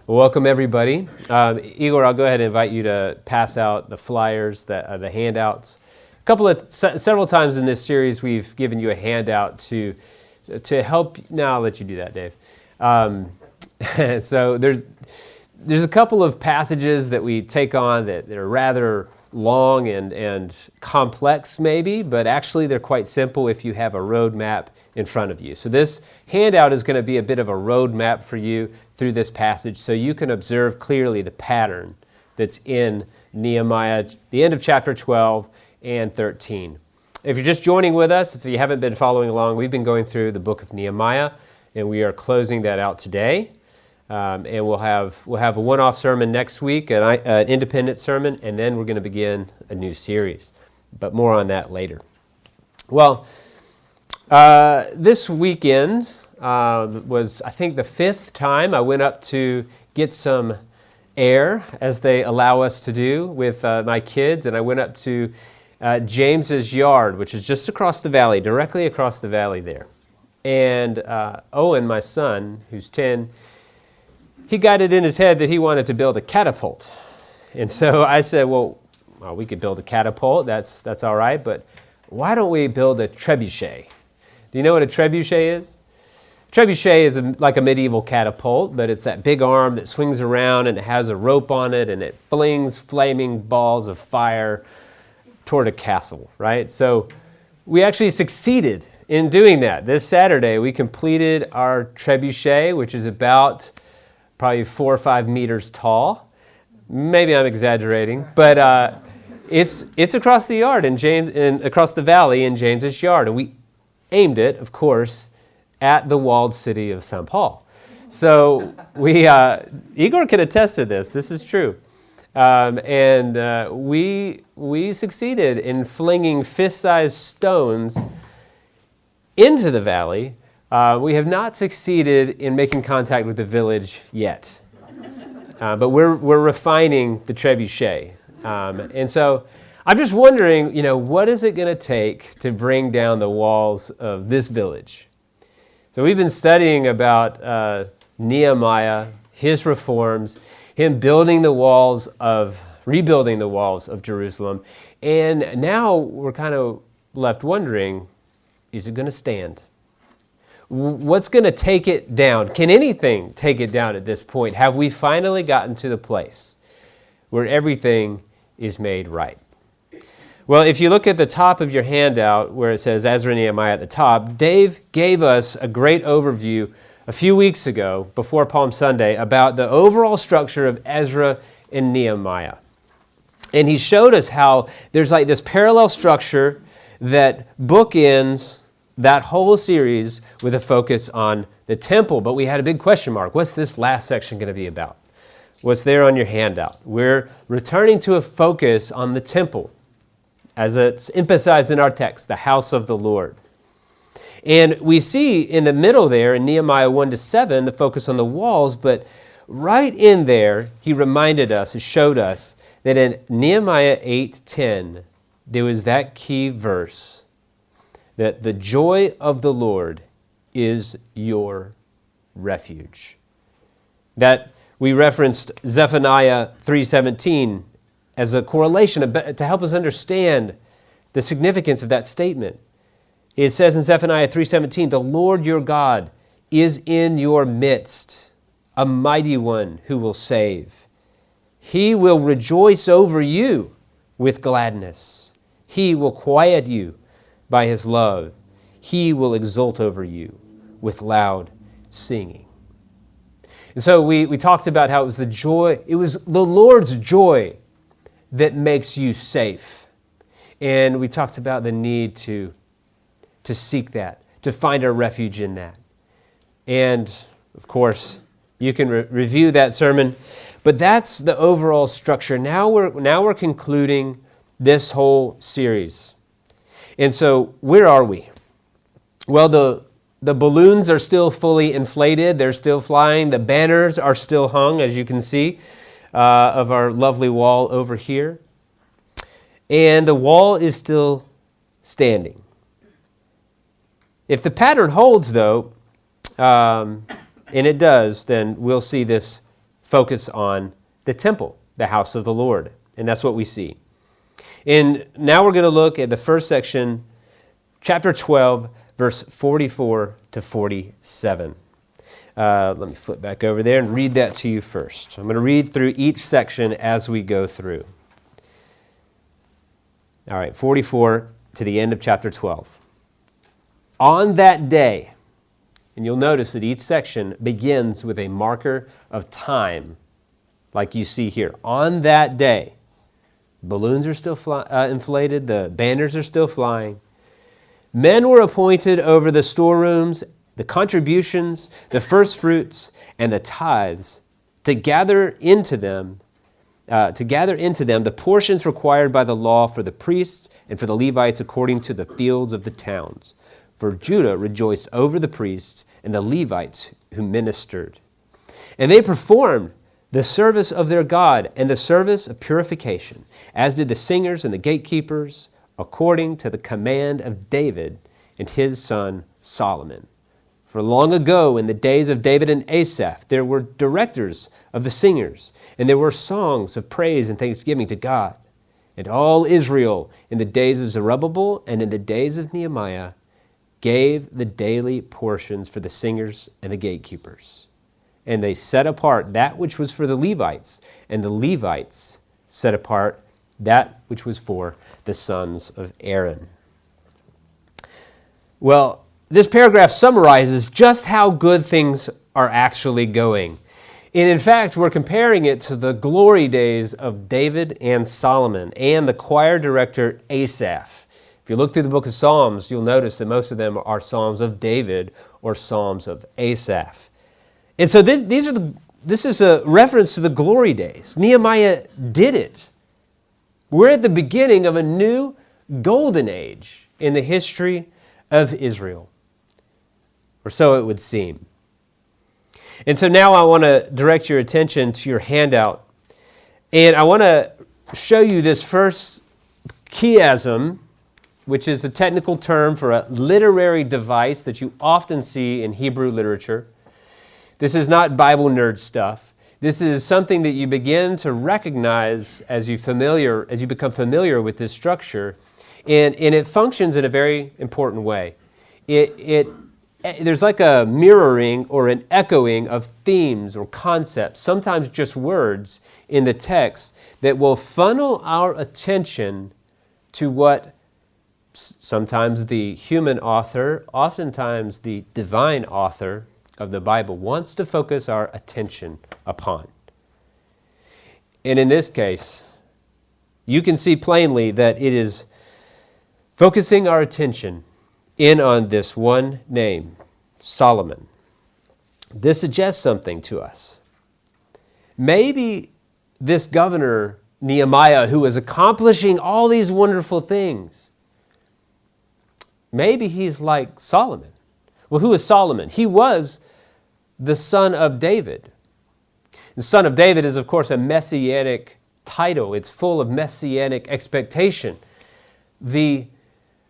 Well, welcome everybody. Igor, I'll go ahead and invite you to pass out the flyers, the handouts. Several times in this series, we've given you a handout to help. Now I'll let you do that, Dave. So there's a couple of passages that we take on that are rather long and complex maybe, but actually they're quite simple if you have a roadmap in front of you. So this handout is going to be a bit of a roadmap for you through this passage so you can observe clearly the pattern that's in Nehemiah, the end of chapter 12 and 13. If you're just joining with us, if you haven't been following along, we've been going through the book of Nehemiah, and we are closing that out today. And we'll have a one-off sermon next week, an independent sermon, and then we're going to begin a new series. But more on that later. Well, this weekend was, I think, the fifth time I went up to get some air, as they allow us to do with my kids, and I went up to James's yard, which is just across the valley, directly across the valley there. And Owen, my son, who's 10, he got it in his head that he wanted to build a catapult. And so I said, well, we could build a catapult, that's all right, but why don't we build a trebuchet? Do you know what a trebuchet is? Trebuchet is like a medieval catapult, but it's that big arm that swings around and it has a rope on it and it flings flaming balls of fire toward a castle, right? So we actually succeeded in doing that. This Saturday, we completed our trebuchet, which is about probably 4 or 5 meters tall. Maybe I'm exaggerating, but it's across the yard and across the valley in James's yard, and we aimed it, of course, at the walled city of St. Paul. So Igor can attest to this. This is true, and we succeeded in flinging fist-sized stones into the valley. We have not succeeded in making contact with the village yet, but we're refining the trebuchet. And so I'm just wondering, what is it going to take to bring down the walls of this village? So we've been studying about Nehemiah, his reforms, him rebuilding the walls of Jerusalem, and now we're kind of left wondering, is it going to stand? What's going to take it down? Can anything take it down at this point? Have we finally gotten to the place where everything is made right? Well, if you look at the top of your handout where it says Ezra and Nehemiah at the top, Dave gave us a great overview a few weeks ago before Palm Sunday about the overall structure of Ezra and Nehemiah. And he showed us how there's like this parallel structure that bookends that whole series with a focus on the temple. But we had a big question mark. What's this last section going to be about? What's there on your handout? We're returning to a focus on the temple, as it's emphasized in our text, the house of the Lord. And we see in the middle there, in Nehemiah 1-7, the focus on the walls, but right in there, he reminded us, he showed us, that in Nehemiah 8:10, there was that key verse, that the joy of the Lord is your refuge. That we referenced Zephaniah 3:17 as a correlation to help us understand the significance of that statement. It says in Zephaniah 3:17, the Lord your God is in your midst, a mighty one who will save. He will rejoice over you with gladness. He will quiet you by his love. He will exult over you with loud singing. And so we talked about how it was the Lord's joy that makes you safe. And we talked about the need to seek that, to find our refuge in that. And of course, you can review that sermon, but that's the overall structure. Now we're concluding this whole series. And so where are we? Well, the balloons are still fully inflated. They're still flying. The banners are still hung, as you can see, of our lovely wall over here. And the wall is still standing. If the pattern holds, though, and it does, then we'll see this focus on the temple, the house of the Lord. And that's what we see. And now we're going to look at the first section, chapter 12, verse 44 to 47. Let me flip back over there and read that to you first. I'm going to read through each section as we go through. All right, 44 to the end of chapter 12. On that day, and you'll notice that each section begins with a marker of time, like you see here. On that day, balloons are still inflated, the banners are still flying. Men were appointed over the storerooms, the contributions, the first fruits, and the tithes to gather into them the portions required by the law for the priests and for the Levites according to the fields of the towns. For Judah rejoiced over the priests and the Levites who ministered. And they performed the service of their God and the service of purification, as did the singers and the gatekeepers, according to the command of David and his son Solomon. For long ago, in the days of David and Asaph, there were directors of the singers, and there were songs of praise and thanksgiving to God. And all Israel, in the days of Zerubbabel and in the days of Nehemiah, gave the daily portions for the singers and the gatekeepers. And they set apart that which was for the Levites, and the Levites set apart that which was for the sons of Aaron. Well, this paragraph summarizes just how good things are actually going. And in fact, we're comparing it to the glory days of David and Solomon and the choir director Asaph. If you look through the book of Psalms, you'll notice that most of them are Psalms of David or Psalms of Asaph. And so this is a reference to the glory days. Nehemiah did it. We're at the beginning of a new golden age in the history of Israel, or so it would seem. And so now I want to direct your attention to your handout, and I want to show you this first chiasm, which is a technical term for a literary device that you often see in Hebrew literature. This is not Bible nerd stuff. This is something that you begin to recognize as you become familiar with this structure, and it functions in a very important way. There's like a mirroring or an echoing of themes or concepts, sometimes just words in the text that will funnel our attention to what sometimes the human author, oftentimes the divine author of the Bible wants to focus our attention upon. And in this case, you can see plainly that it is focusing our attention in on this one name, Solomon. This suggests something to us. Maybe this governor, Nehemiah, who is accomplishing all these wonderful things, maybe he's like Solomon. Well, who is Solomon? He was the son of David. The son of David is, of course, a messianic title. It's full of messianic expectation. The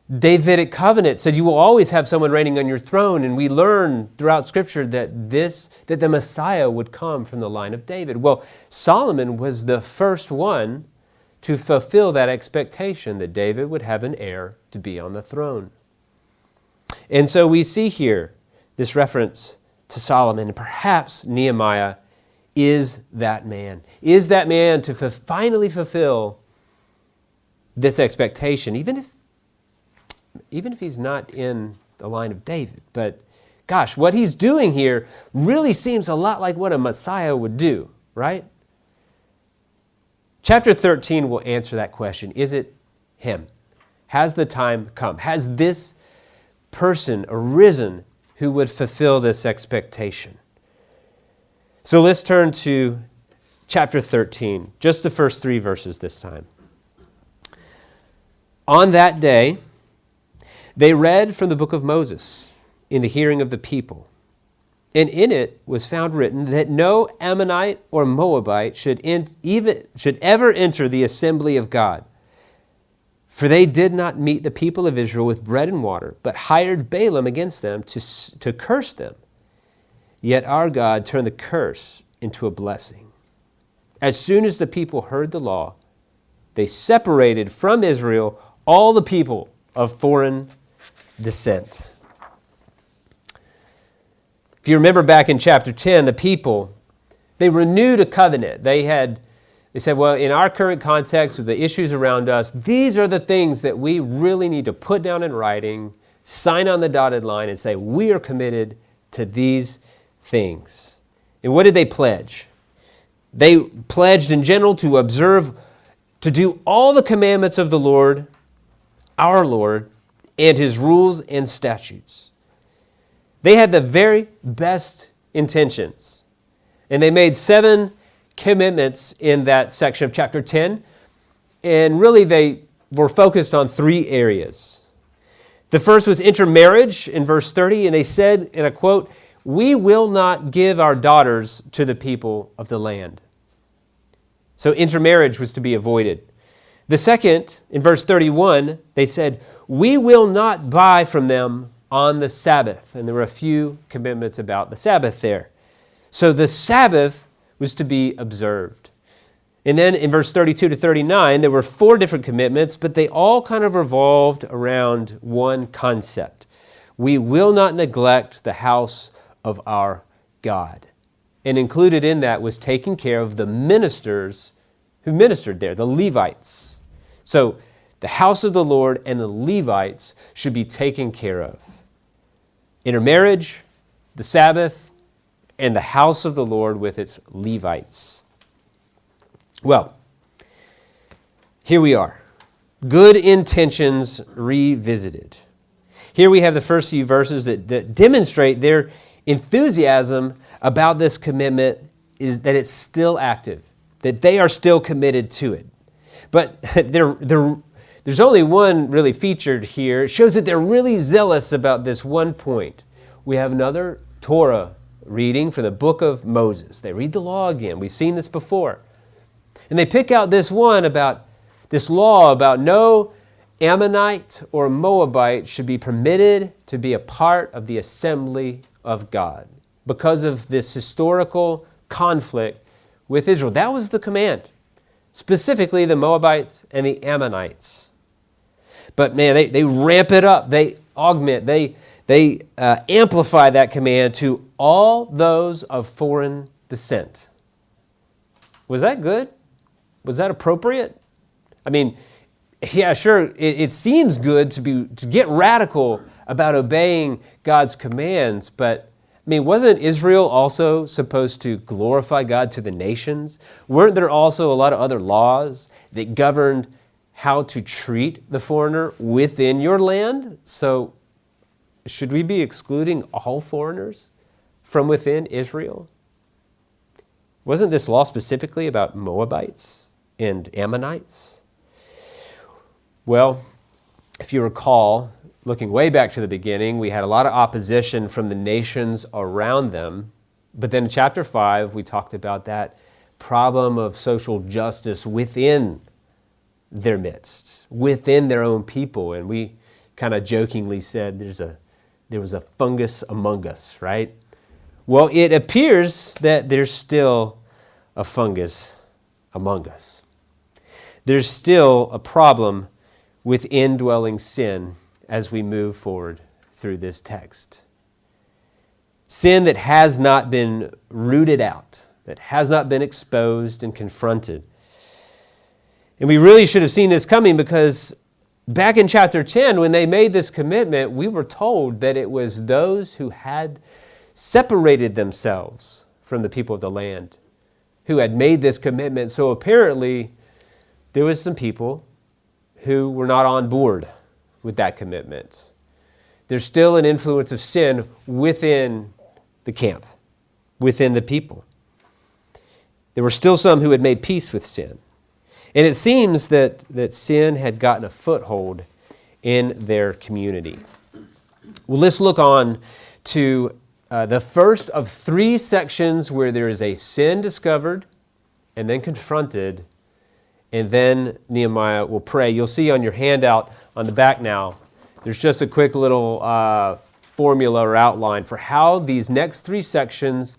Davidic covenant said you will always have someone reigning on your throne, and we learn throughout Scripture that the Messiah would come from the line of David. Well, Solomon was the first one to fulfill that expectation that David would have an heir to be on the throne. And so we see here this reference to Solomon, and perhaps Nehemiah is that man to finally fulfill this expectation, even if he's not in the line of David. But gosh, what he's doing here really seems a lot like what a Messiah would do, right? Chapter 13 will answer that question. Is it him? Has the time come? Has this person arisen who would fulfill this expectation? So let's turn to chapter 13, just the first 3 verses this time. On that day, they read from the book of Moses in the hearing of the people. And in it was found written that no Ammonite or Moabite should ever enter the assembly of God. For they did not meet the people of Israel with bread and water, but hired Balaam against them to curse them. Yet our God turned the curse into a blessing. As soon as the people heard the law, they separated from Israel all the people of foreign descent. If you remember back in chapter 10, the people, they renewed a covenant. They said, well, in our current context with the issues around us, these are the things that we really need to put down in writing, sign on the dotted line, and say, we are committed to these things. And what did they pledge? They pledged in general to observe, to do all the commandments of the Lord, our Lord, and his rules and statutes. They had the very best intentions. And they made 7 commitments in that section of chapter 10. And really they were focused on 3 areas. The first was intermarriage in verse 30. And they said, in a quote, "We will not give our daughters to the people of the land." So intermarriage was to be avoided. The second, in verse 31, they said, "We will not buy from them on the Sabbath." And there were a few commitments about the Sabbath there. So the Sabbath was to be observed. And then in verse 32 to 39, there were 4 different commitments, but they all kind of revolved around one concept. We will not neglect the house of our God. And included in that was taking care of the ministers who ministered there, the Levites. So the house of the Lord and the Levites should be taken care of. Intermarriage, the Sabbath, and the house of the Lord with its Levites. Well, here we are. Good intentions revisited. Here we have the first few verses that demonstrate their enthusiasm about this commitment, is that it's still active, that they are still committed to it. But there's only one really featured here. It shows that they're really zealous about this one point. We have another Torah reading from the book of Moses. They read the law again. We've seen this before. And they pick out this one about this law about no Ammonite or Moabite should be permitted to be a part of the assembly of God because of this historical conflict with Israel. That was the command, specifically the Moabites and the Ammonites. But man, they ramp it up, they augment, they amplify that command to all those of foreign descent. Was that good? Was that appropriate? I mean, yeah, sure, it seems good to get radical about obeying God's commands, but I mean, wasn't Israel also supposed to glorify God to the nations? Weren't there also a lot of other laws that governed how to treat the foreigner within your land? So should we be excluding all foreigners from within Israel? Wasn't this law specifically about Moabites and Ammonites? Well, if you recall, looking way back to the beginning, we had a lot of opposition from the nations around them. But then in chapter 5, we talked about that problem of social justice within their midst, within their own people. And we kind of jokingly said there was a fungus among us, right? Well, it appears that there's still a fungus among us. There's still a problem with indwelling sin as we move forward through this text. Sin that has not been rooted out, that has not been exposed and confronted. And we really should have seen this coming, because back in chapter 10, when they made this commitment, we were told that it was those who had separated themselves from the people of the land who had made this commitment. So apparently there was some people who were not on board with that commitment. There's still an influence of sin within the camp, within the people. There were still some who had made peace with sin. And it seems that sin had gotten a foothold in their community. Well, let's look on to the first of 3 sections where there is a sin discovered and then confronted, and then Nehemiah will pray. You'll see on your handout on the back now, there's just a quick little formula or outline for how these next 3 sections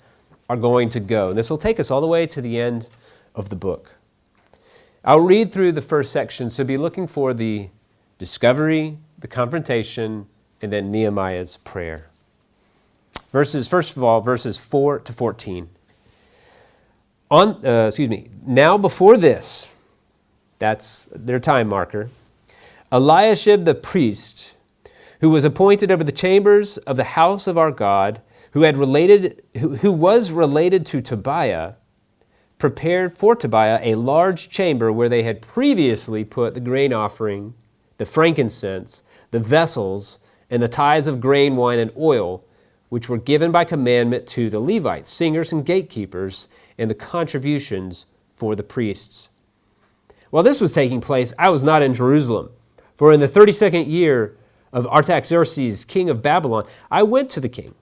are going to go. And this will take us all the way to the end of the book. I'll read through the first section, so be looking for the discovery, the confrontation, and then Nehemiah's prayer. First of all, verses 4 to 14. Now before this, that's their time marker, Eliashib the priest, who was appointed over the chambers of the house of our God, who was related to Tobiah, prepared for Tobiah a large chamber where they had previously put the grain offering, the frankincense, the vessels, and the tithes of grain, wine, and oil, which were given by commandment to the Levites, singers, and gatekeepers, and the contributions for the priests. While this was taking place, I was not in Jerusalem, for in the 32nd year of Artaxerxes, king of Babylon, I went to the king,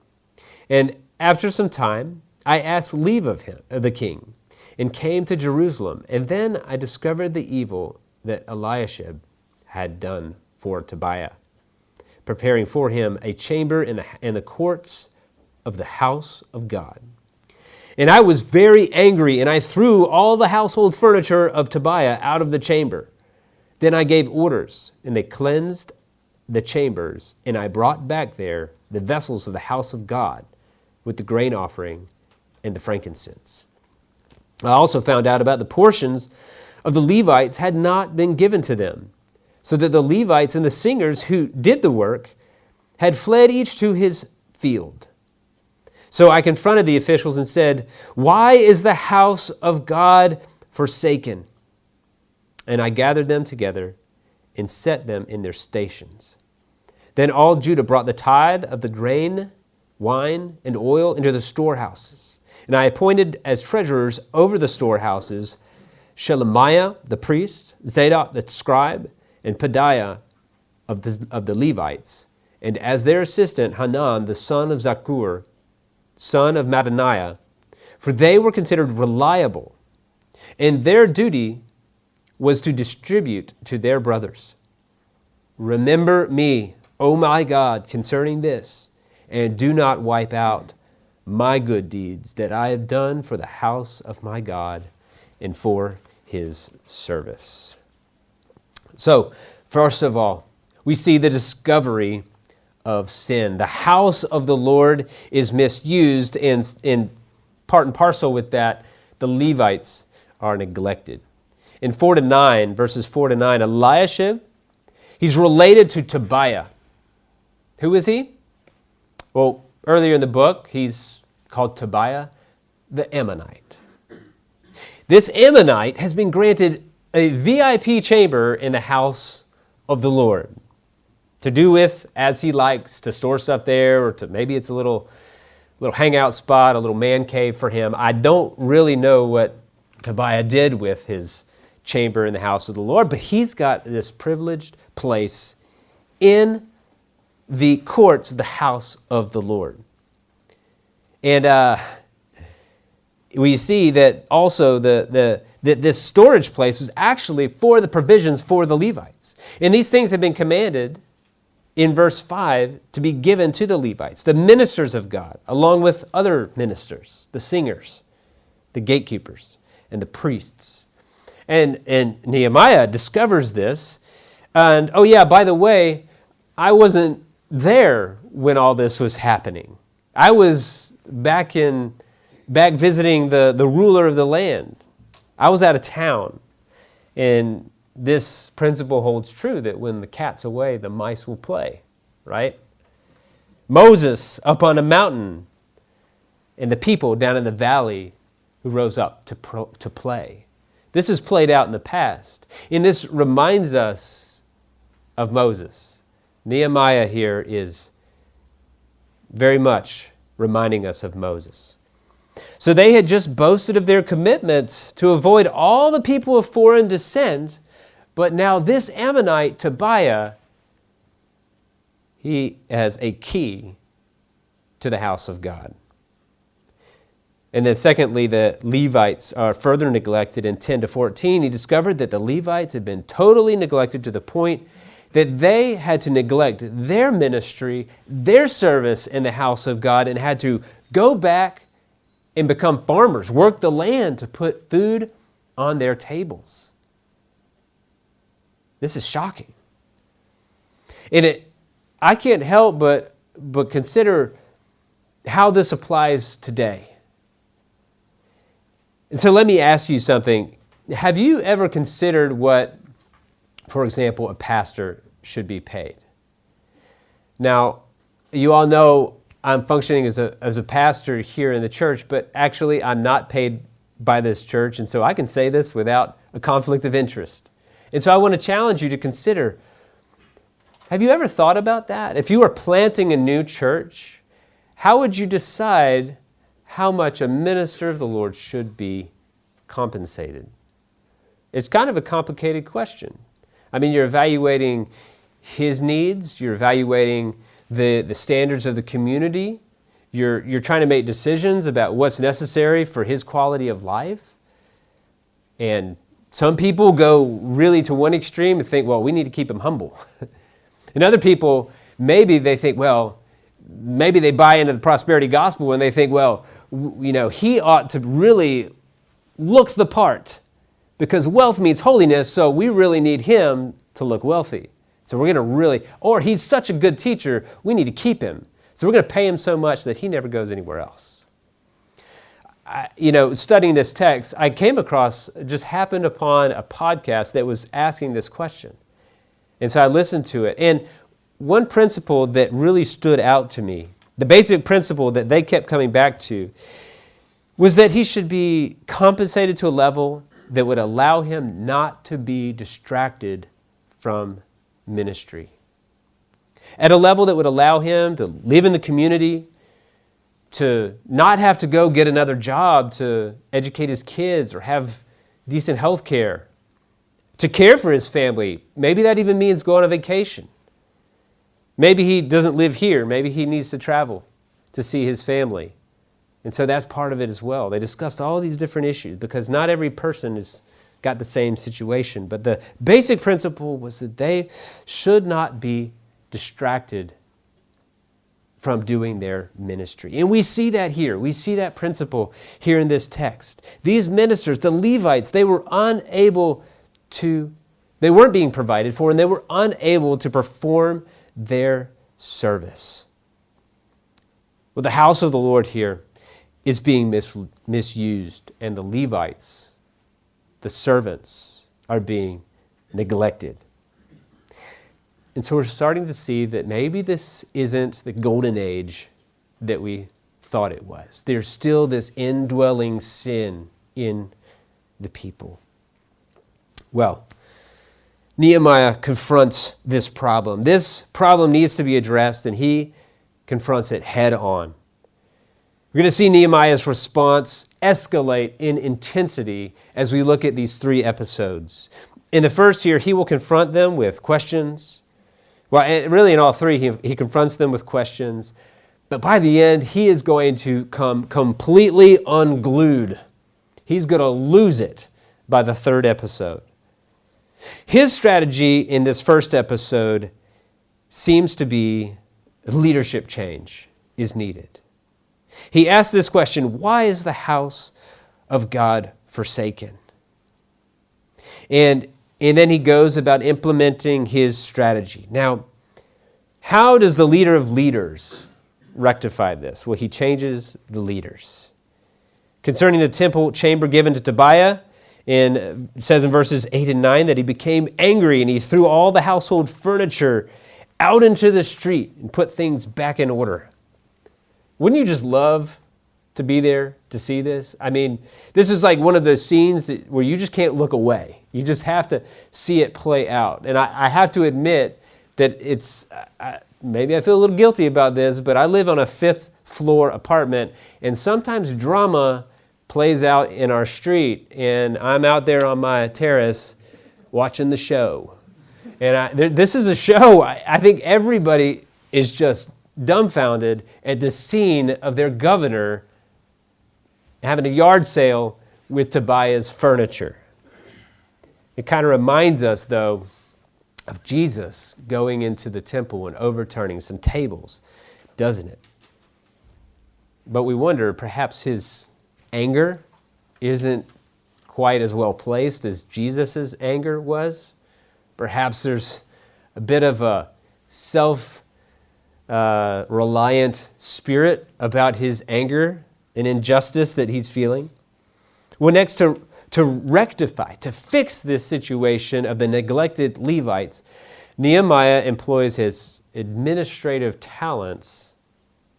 and after some time I asked leave of the king, and came to Jerusalem, and then I discovered the evil that Eliashib had done for Tobiah, preparing for him a chamber in the courts of the house of God. And I was very angry, and I threw all the household furniture of Tobiah out of the chamber. Then I gave orders, and they cleansed the chambers, and I brought back there the vessels of the house of God with the grain offering and the frankincense. I also found out about the portions of the Levites had not been given to them, so that the Levites and the singers who did the work had fled each to his field. So I confronted the officials and said, "Why is the house of God forsaken?" And I gathered them together and set them in their stations. Then all Judah brought the tithe of the grain, wine, and oil into the storehouses. And I appointed as treasurers over the storehouses Shelemiah the priest, Zadok the scribe, and Pedaiah of the Levites, and as their assistant Hanan the son of Zakkur, son of Mattaniah, for they were considered reliable, and their duty was to distribute to their brothers. Remember me, O my God, concerning this, and do not wipe out my good deeds that I have done for the house of my God and for his service. So, first of all, we see the discovery of sin. The house of the Lord is misused, and in part and parcel with that, the Levites are neglected. In verses 4 to 9, Eliashib, he's related to Tobiah. Who is he? Well, earlier in the book, he's called Tobiah the Ammonite. This Ammonite has been granted a VIP chamber in the house of the Lord to do with as he likes, to store stuff there, or to maybe it's a little hangout spot, a little man cave for him. I don't really know what Tobiah did with his chamber in the house of the Lord, but he's got this privileged place in the courts of the house of the Lord. And we see that also that this storage place was actually for the provisions for the Levites. And these things have been commanded in verse 5 to be given to the Levites, the ministers of God, along with other ministers, the singers, the gatekeepers, and the priests. And Nehemiah discovers this. And, oh yeah, by the way, I wasn't there when all this was happening. I was back visiting the ruler of the land. I was out of town. And this principle holds true that when the cat's away, the mice will play, right? Moses up on a mountain and the people down in the valley who rose up to play. This is played out in the past. And this reminds us of Moses. Nehemiah here is very much reminding us of Moses. So they had just boasted of their commitments to avoid all the people of foreign descent, but now this Ammonite, Tobiah, he has a key to the house of God. And then secondly, the Levites are further neglected. In 10 to 14, he discovered that the Levites had been totally neglected to the point that they had to neglect their ministry, their service in the house of God, and had to go back and become farmers, work the land to put food on their tables. This is shocking. And I can't help but consider how this applies today. And so let me ask you something. Have you ever considered what, for example, a pastor should be paid? Now, you all know I'm functioning as a pastor here in the church, but actually I'm not paid by this church, and so I can say this without a conflict of interest. And so I want to challenge you to consider, have you ever thought about that? If you were planting a new church, how would you decide how much a minister of the Lord should be compensated? It's kind of a complicated question. I mean, you're evaluating his needs, you're evaluating the standards of the community, you're trying to make decisions about what's necessary for his quality of life. And some people go really to one extreme and think, well, we need to keep him humble. And other people, maybe they think, well, maybe they buy into the prosperity gospel and they think, well, he ought to really look the part because wealth means holiness, so we really need him to look wealthy. So we're going to or he's such a good teacher, we need to keep him. So we're going to pay him so much that he never goes anywhere else. Studying this text, I happened upon a podcast that was asking this question. And so I listened to it. And one principle that really stood out to me, the basic principle that they kept coming back to, was that he should be compensated to a level that would allow him not to be distracted from ministry. At a level that would allow him to live in the community, to not have to go get another job to educate his kids or have decent health care, to care for his family. Maybe that even means go on a vacation. Maybe he doesn't live here. Maybe he needs to travel to see his family. And so that's part of it as well. They discussed all these different issues because not every person has got the same situation. But the basic principle was that they should not be distracted from doing their ministry. And we see that here. We see that principle here in this text. These ministers, the Levites, they weren't being provided for, and they were unable to perform their service. Well, the house of the Lord here is being misused, and the Levites, the servants, are being neglected. And so we're starting to see that maybe this isn't the golden age that we thought it was. There's still this indwelling sin in the people. Well, Nehemiah confronts this problem. This problem needs to be addressed, and he confronts it head on. We're going to see Nehemiah's response escalate in intensity as we look at these 3 episodes. In the first here, he will confront them with questions. Well, and really in all 3, he confronts them with questions. But by the end, he is going to come completely unglued. He's going to lose it by the 3rd episode. His strategy in this first episode seems to be leadership change is needed. He asks this question, why is the house of God forsaken? And then he goes about implementing his strategy. Now, how does the leader of leaders rectify this? Well, he changes the leaders. Concerning the temple chamber given to Tobiah, it says in verses 8 and 9 that he became angry and he threw all the household furniture out into the street and put things back in order. Wouldn't you just love to be there to see this? I mean, this is like one of those scenes where you just can't look away. You just have to see it play out. And I have to admit that maybe I feel a little guilty about this, but I live on a 5th floor apartment, and sometimes drama plays out in our street, and I'm out there on my terrace watching the show. And this is a show, I think everybody is just dumbfounded at the scene of their governor having a yard sale with Tobiah's furniture. It kind of reminds us, though, of Jesus going into the temple and overturning some tables, doesn't it? But we wonder, perhaps his anger isn't quite as well placed as Jesus' anger was. Perhaps there's a bit of a self-reliant spirit about his anger and injustice that he's feeling. Well, next, to rectify, to fix this situation of the neglected Levites, Nehemiah employs his administrative talents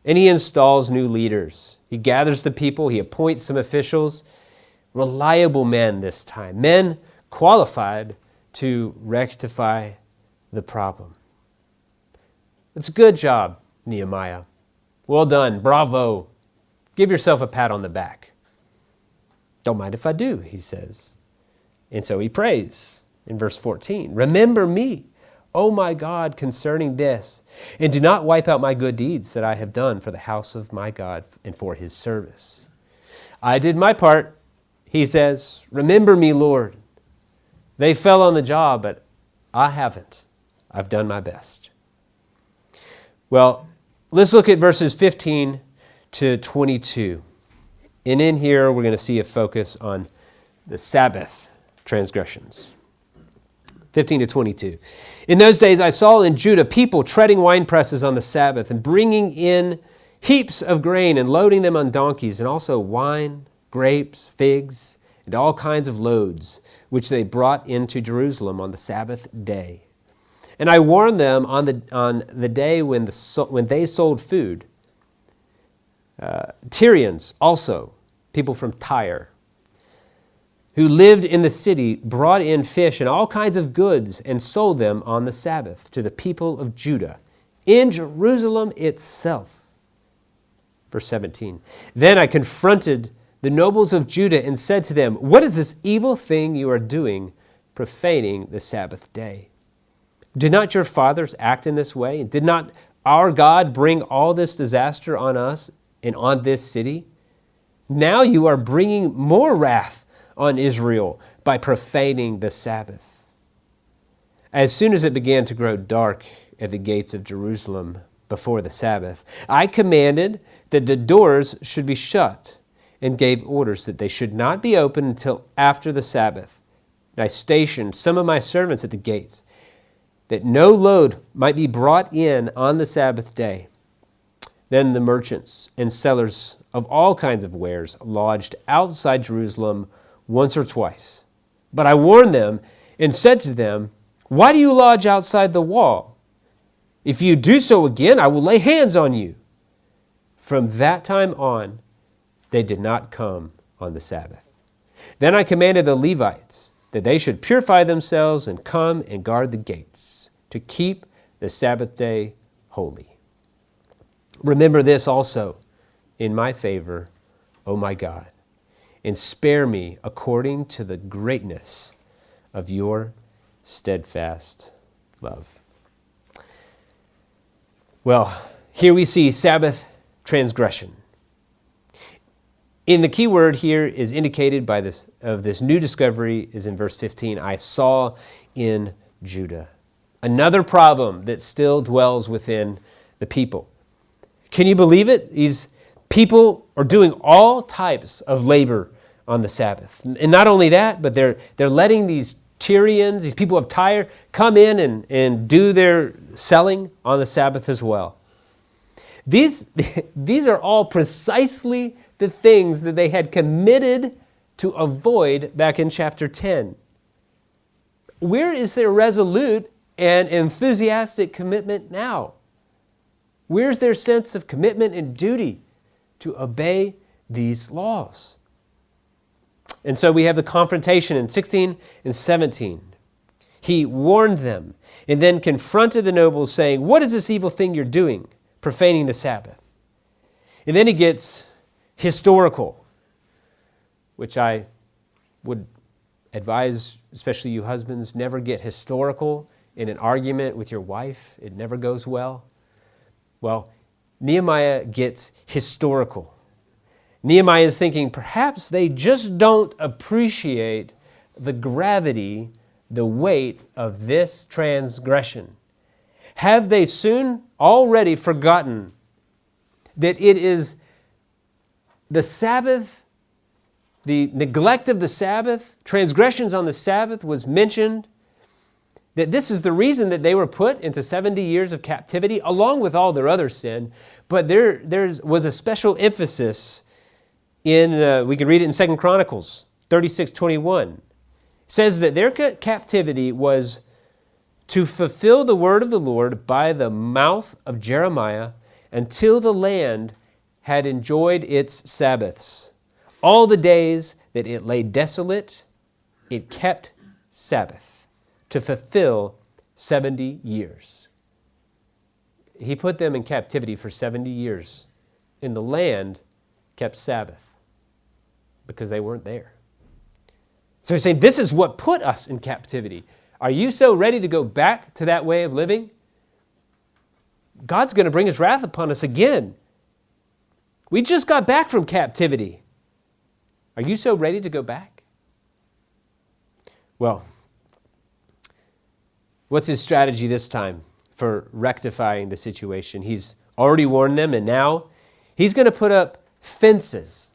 and he installs new leaders. He gathers the people, he appoints some officials, reliable men this time, men qualified to rectify the problem. It's a good job, Nehemiah. Well done, bravo. Give yourself a pat on the back. Don't mind if I do, he says. And so he prays in verse 14. Remember me, O my God, concerning this, and do not wipe out my good deeds that I have done for the house of my God and for his service. I did my part, he says. Remember me, Lord. They fell on the job, but I haven't. I've done my best. Well, let's look at verses 15 to 22. And in here, we're going to see a focus on the Sabbath transgressions. 15 to 22. In those days, I saw in Judah people treading wine presses on the Sabbath and bringing in heaps of grain and loading them on donkeys, and also wine, grapes, figs, and all kinds of loads, which they brought into Jerusalem on the Sabbath day. And I warned them on the day when they sold food. Tyrians also, people from Tyre, who lived in the city, brought in fish and all kinds of goods and sold them on the Sabbath to the people of Judah in Jerusalem itself. Verse 17. Then I confronted the nobles of Judah and said to them, what is this evil thing you are doing, profaning the Sabbath day? Did not your fathers act in this way? And did not our God bring all this disaster on us and on this city? Now you are bringing more wrath on Israel by profaning the Sabbath. As soon as it began to grow dark at the gates of Jerusalem before the Sabbath, I commanded that the doors should be shut and gave orders that they should not be opened until after the Sabbath. And I stationed some of my servants at the gates, that no load might be brought in on the Sabbath day. Then the merchants and sellers of all kinds of wares lodged outside Jerusalem once or twice. But I warned them and said to them, why do you lodge outside the wall? If you do so again, I will lay hands on you. From that time on, they did not come on the Sabbath. Then I commanded the Levites that they should purify themselves and come and guard the gates to keep the Sabbath day holy. Remember this also in my favor, O my God, and spare me according to the greatness of your steadfast love. Well, here we see Sabbath transgression. And the key word here is indicated by this new discovery is in verse 15. I saw in Judah. Another problem that still dwells within the people. Can you believe it? These people are doing all types of labor on the Sabbath. And not only that, but they're letting these Tyrians, these people of Tyre, come in and do their selling on the Sabbath as well. These are all precisely the things that they had committed to avoid back in chapter 10. Where is their resolute and enthusiastic commitment now? Where's their sense of commitment and duty to obey these laws? And so we have the confrontation in 16 and 17. He warned them and then confronted the nobles saying, what is this evil thing you're doing, profaning the Sabbath? And then he gets historical, which I would advise, especially you husbands, never get historical in an argument with your wife. It never goes well. Well, Nehemiah gets historical. Nehemiah is thinking, perhaps they just don't appreciate the gravity, the weight of this transgression. Have they soon already forgotten that it is the Sabbath the neglect of the Sabbath, transgressions on the Sabbath was mentioned, that this is the reason that they were put into 70 years of captivity, along with all their other sin. But there was a special emphasis in, we can read it in 2 Chronicles 36:21. It says that their captivity was to fulfill the word of the Lord by the mouth of Jeremiah until the land had enjoyed its Sabbaths. All the days that it lay desolate, it kept Sabbath to fulfill 70 years. He put them in captivity for 70 years. And the land kept Sabbath because they weren't there. So he's saying, this is what put us in captivity. Are you so ready to go back to that way of living? God's going to bring his wrath upon us again. We just got back from captivity. Are you so ready to go back? Well, what's his strategy this time for rectifying the situation? He's already warned them, and now he's going to put up fences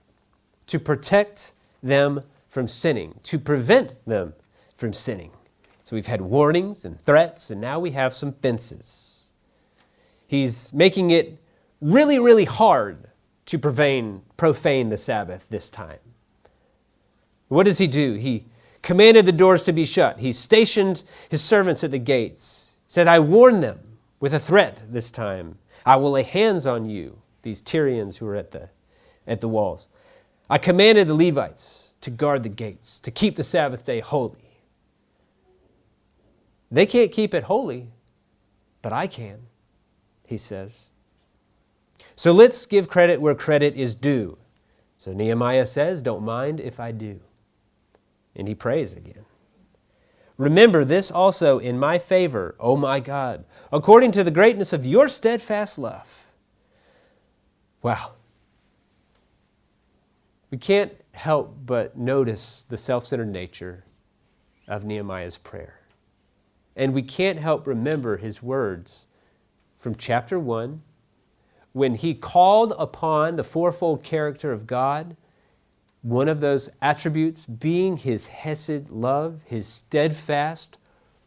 to protect them from sinning, to prevent them from sinning. So we've had warnings and threats, and now we have some fences. He's making it really, really hard to profane the Sabbath this time. What does he do? He commanded the doors to be shut. He stationed his servants at the gates. He said, I warn them with a threat this time. I will lay hands on you, these Tyrians who are at the walls. I commanded the Levites to guard the gates, to keep the Sabbath day holy. They can't keep it holy, but I can, he says. So let's give credit where credit is due. So Nehemiah says, don't mind if I do. And he prays again. Remember this also in my favor, O my God, according to the greatness of your steadfast love. Wow. We can't help but notice the self-centered nature of Nehemiah's prayer. And we can't help remember his words from chapter 1, when he called upon the fourfold character of God, one of those attributes being his hesed love, his steadfast,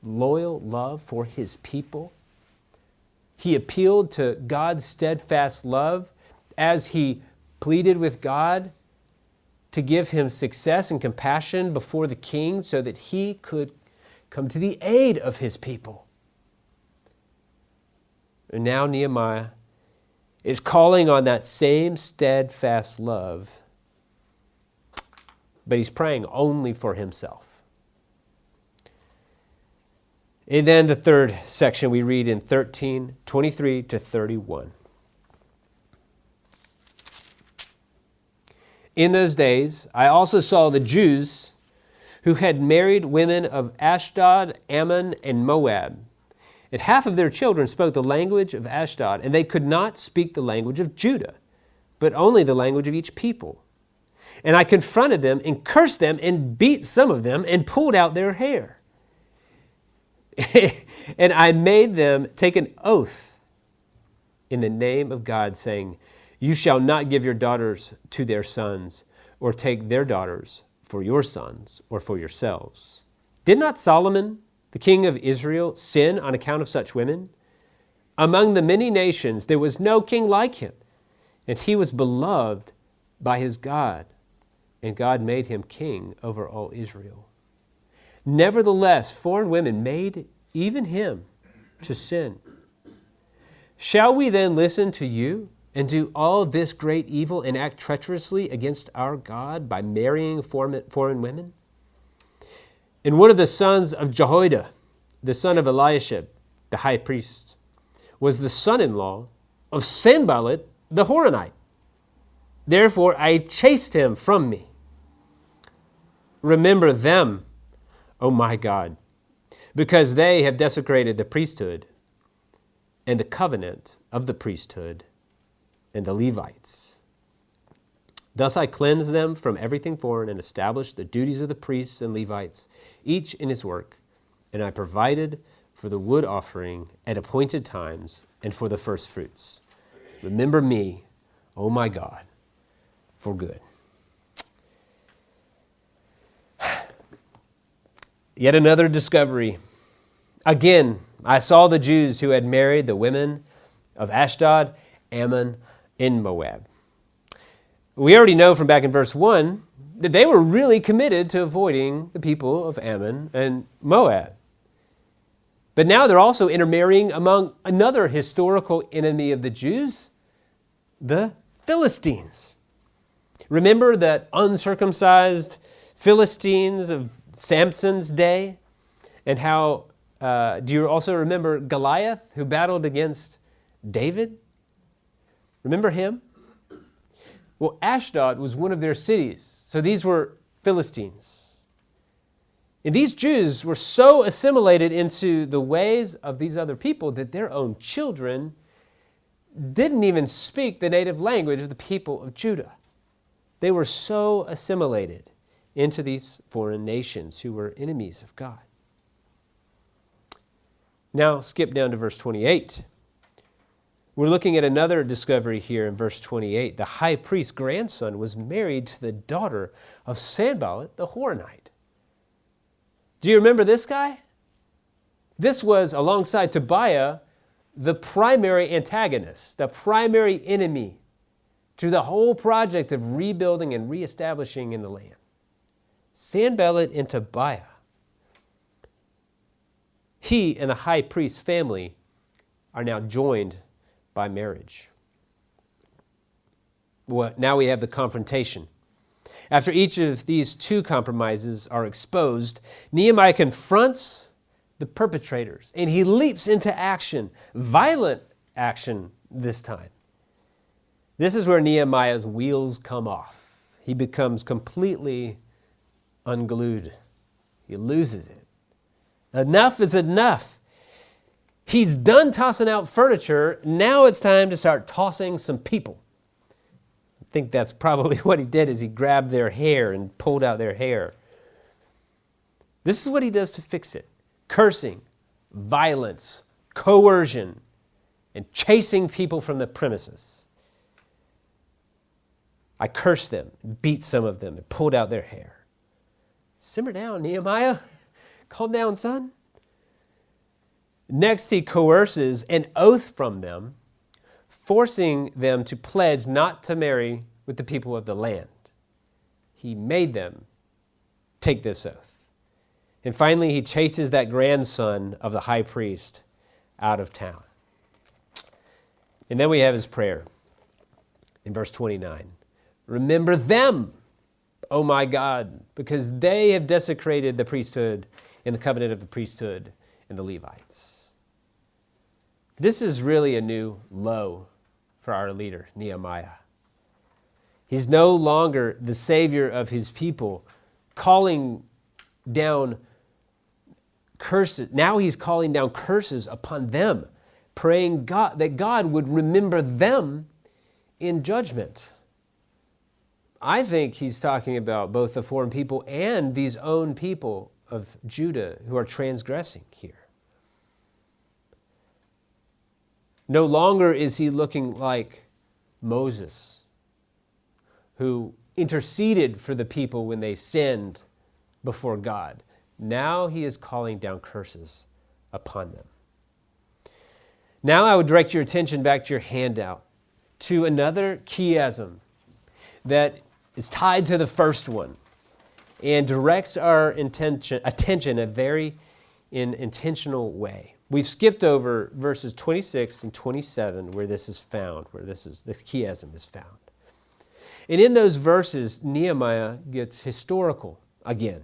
loyal love for his people. He appealed to God's steadfast love as he pleaded with God to give him success and compassion before the king so that he could come to the aid of his people. And now Nehemiah is calling on that same steadfast love, but he's praying only for himself. And then the third section we read in 13:23 to 31. In those days, I also saw the Jews who had married women of Ashdod, Ammon, and Moab. And half of their children spoke the language of Ashdod, and they could not speak the language of Judah, but only the language of each people. And I confronted them and cursed them and beat some of them and pulled out their hair. And I made them take an oath in the name of God, saying, you shall not give your daughters to their sons, or take their daughters for your sons or for yourselves. Did not Solomon, the king of Israel, sin on account of such women? Among the many nations there was no king like him, and he was beloved by his God, and God made him king over all Israel. Nevertheless, foreign women made even him to sin. Shall we then listen to you and do all this great evil and act treacherously against our God by marrying foreign women? And one of the sons of Jehoiada, the son of Eliashib, the high priest, was the son-in-law of Sanballat the Horonite. Therefore I chased him from me. Remember them, O my God, because they have desecrated the priesthood and the covenant of the priesthood and the Levites. Thus I cleansed them from everything foreign and established the duties of the priests and Levites, each in his work. And I provided for the wood offering at appointed times and for the first fruits. Remember me, O my God, for good. Yet another discovery. Again, I saw the Jews who had married the women of Ashdod, Ammon, and Moab. We already know from back in verse 1 that they were really committed to avoiding the people of Ammon and Moab. But now they're also intermarrying among another historical enemy of the Jews, the Philistines. Remember that uncircumcised Philistines of Samson's day? And how, do you also remember Goliath, who battled against David? Remember him? Well, Ashdod was one of their cities. So these were Philistines. And these Jews were so assimilated into the ways of these other people that their own children didn't even speak the native language of the people of Judah. They were so assimilated into these foreign nations who were enemies of God. Now skip down to verse 28. We're looking at another discovery here in verse 28. The high priest's grandson was married to the daughter of Sanballat the Horonite. Do you remember this guy? This was, alongside Tobiah, the primary antagonist, the primary enemy to the whole project of rebuilding and reestablishing in the land. Sanballat and Tobiah. He and the high priest's family are now joined by marriage. Well, now we have the confrontation. After each of these two compromises are exposed, Nehemiah confronts the perpetrators and he leaps into action, violent action this time. This is where Nehemiah's wheels come off. He becomes completely unglued. He loses it. Enough is enough. He's done tossing out furniture. Now it's time to start tossing some people. I think that's probably what he did, is he grabbed their hair and pulled out their hair. This is what he does to fix it. Cursing, violence, coercion, and chasing people from the premises. I cursed them, beat some of them, and pulled out their hair. Simmer down, Nehemiah. Calm down, son. Next, he coerces an oath from them, forcing them to pledge not to marry with the people of the land. He made them take this oath. And finally, he chases that grandson of the high priest out of town. And then we have his prayer in verse 29. Remember them, O my God, because they have desecrated the priesthood and the covenant of the priesthood and the Levites. This is really a new low for our leader, Nehemiah. He's no longer the savior of his people, calling down curses. Now he's calling down curses upon them, praying that God would remember them in judgment. I think he's talking about both the foreign people and these own people of Judah who are transgressing here. No longer is he looking like Moses, who interceded for the people when they sinned before God. Now he is calling down curses upon them. Now I would direct your attention back to your handout to another chiasm that is tied to the first one and directs our attention a very intentional way. We've skipped over verses 26 and 27 where this is found, where this chiasm is found. And in those verses, Nehemiah gets historical again.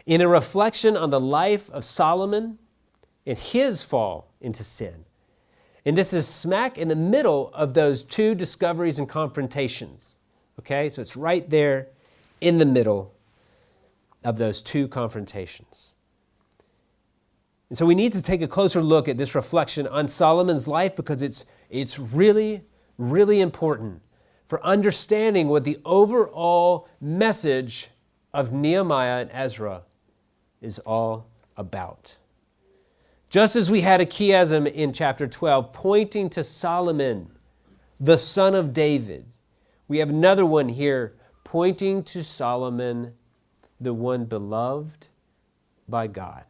In a reflection on the life of Solomon and his fall into sin. And this is smack in the middle of those two discoveries and confrontations. Okay, so it's right there in the middle of those two confrontations. And so we need to take a closer look at this reflection on Solomon's life because it's really, really important for understanding what the overall message of Nehemiah and Ezra is all about. Just as we had a chiasm in chapter 12 pointing to Solomon, the son of David, we have another one here pointing to Solomon, the one beloved by God.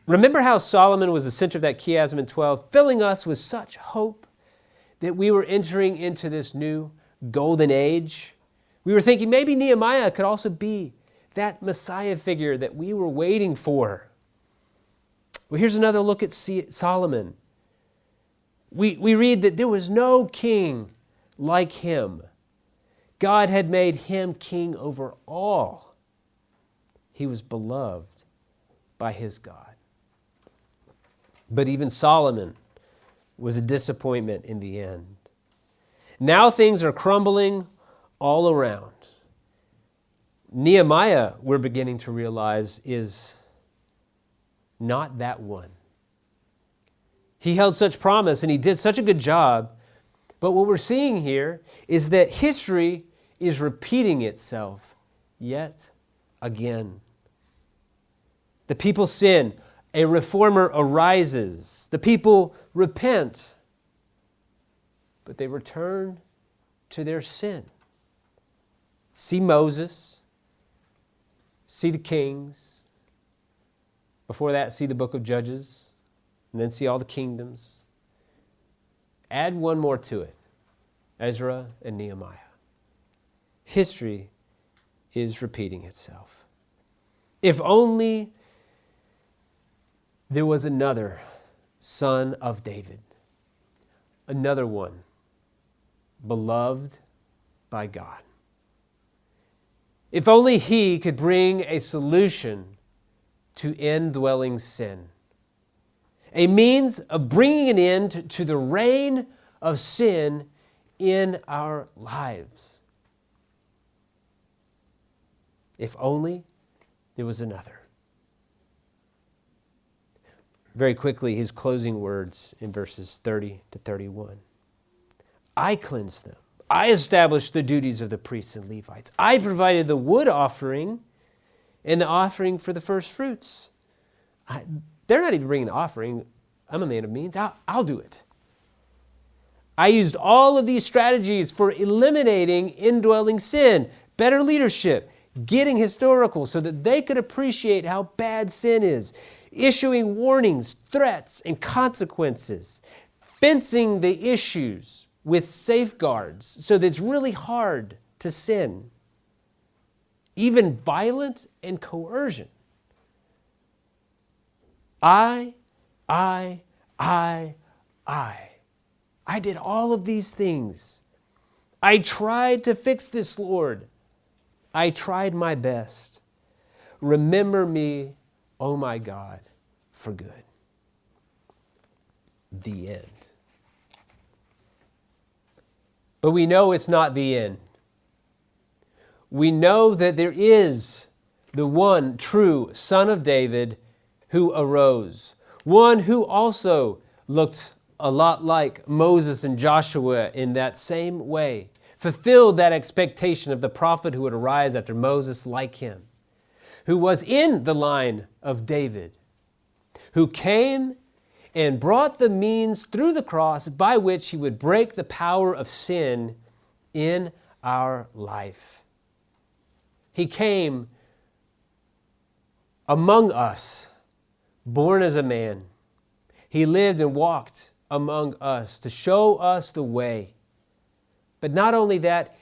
Remember how Solomon was the center of that chiasm in 12, filling us with such hope that we were entering into this new golden age? We were thinking maybe Nehemiah could also be that Messiah figure that we were waiting for. Well, here's another look at Solomon. We read that there was no king like him. God had made him king over all. He was beloved by his God. But even Solomon was a disappointment in the end. Now things are crumbling all around. Nehemiah, we're beginning to realize, is not that one. He held such promise and he did such a good job, but what we're seeing here is that history is repeating itself yet again. The people sin, a reformer arises, the people repent, but they return to their sin. See Moses, see the kings. Before that, see the book of Judges, and then see all the kingdoms. Add one more to it, Ezra and Nehemiah. History is repeating itself. If only there was another son of David, another one beloved by God. If only he could bring a solution to indwelling sin, a means of bringing an end to the reign of sin in our lives. If only there was another. Very quickly, his closing words in verses 30 to 31. I cleansed them. I established the duties of the priests and Levites. I provided the wood offering and the offering for the first fruits. They're not even bringing the offering. I'm a man of means. I'll do it. I used all of these strategies for eliminating indwelling sin, better leadership, getting historical so that they could appreciate how bad sin is, issuing warnings, threats, and consequences, fencing the issues with safeguards so that it's really hard to sin, even violence and coercion. I did all of these things. I tried to fix this, Lord. I tried my best. Remember me, oh my God, for good. The end. But we know it's not the end. We know that there is the one true Son of David who arose, one who also looked a lot like Moses and Joshua in that same way, fulfilled that expectation of the prophet who would arise after Moses like him, who was in the line of David, who came and brought the means through the cross by which he would break the power of sin in our life. He came among us, born as a man. He lived and walked among us to show us the way. But not only that,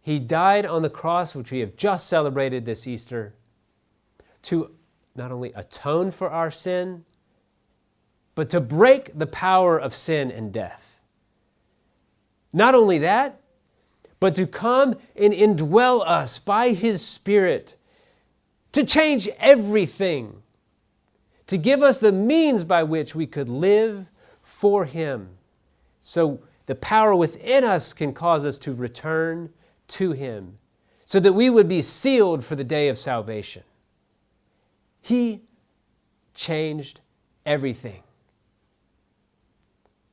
he died on the cross, which we have just celebrated this Easter, to not only atone for our sin, but to break the power of sin and death. Not only that, but to come and indwell us by his Spirit, to change everything, to give us the means by which we could live for him. So the power within us can cause us to return to him, so that we would be sealed for the day of salvation. He changed everything.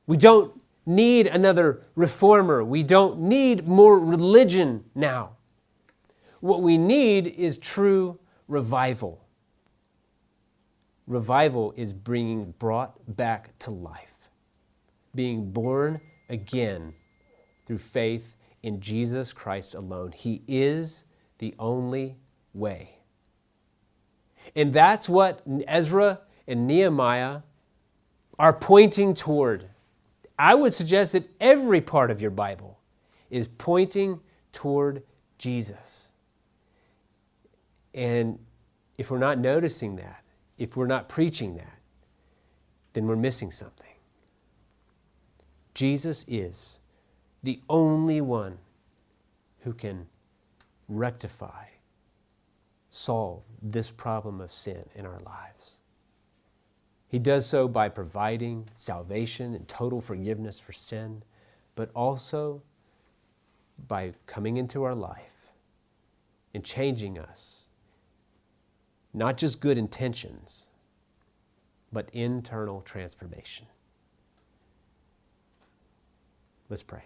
We don't need another reformer. We don't need more religion now. What we need is true revival. Revival is being brought back to life, being born again through faith in Jesus Christ alone. He is the only way. And that's what Ezra and Nehemiah are pointing toward. I would suggest that every part of your Bible is pointing toward Jesus. And if we're not noticing that, if we're not preaching that, then we're missing something. Jesus is the only one who can rectify, solve this problem of sin in our lives. He does so by providing salvation and total forgiveness for sin, but also by coming into our life and changing us. Not just good intentions, but internal transformation. Let's pray.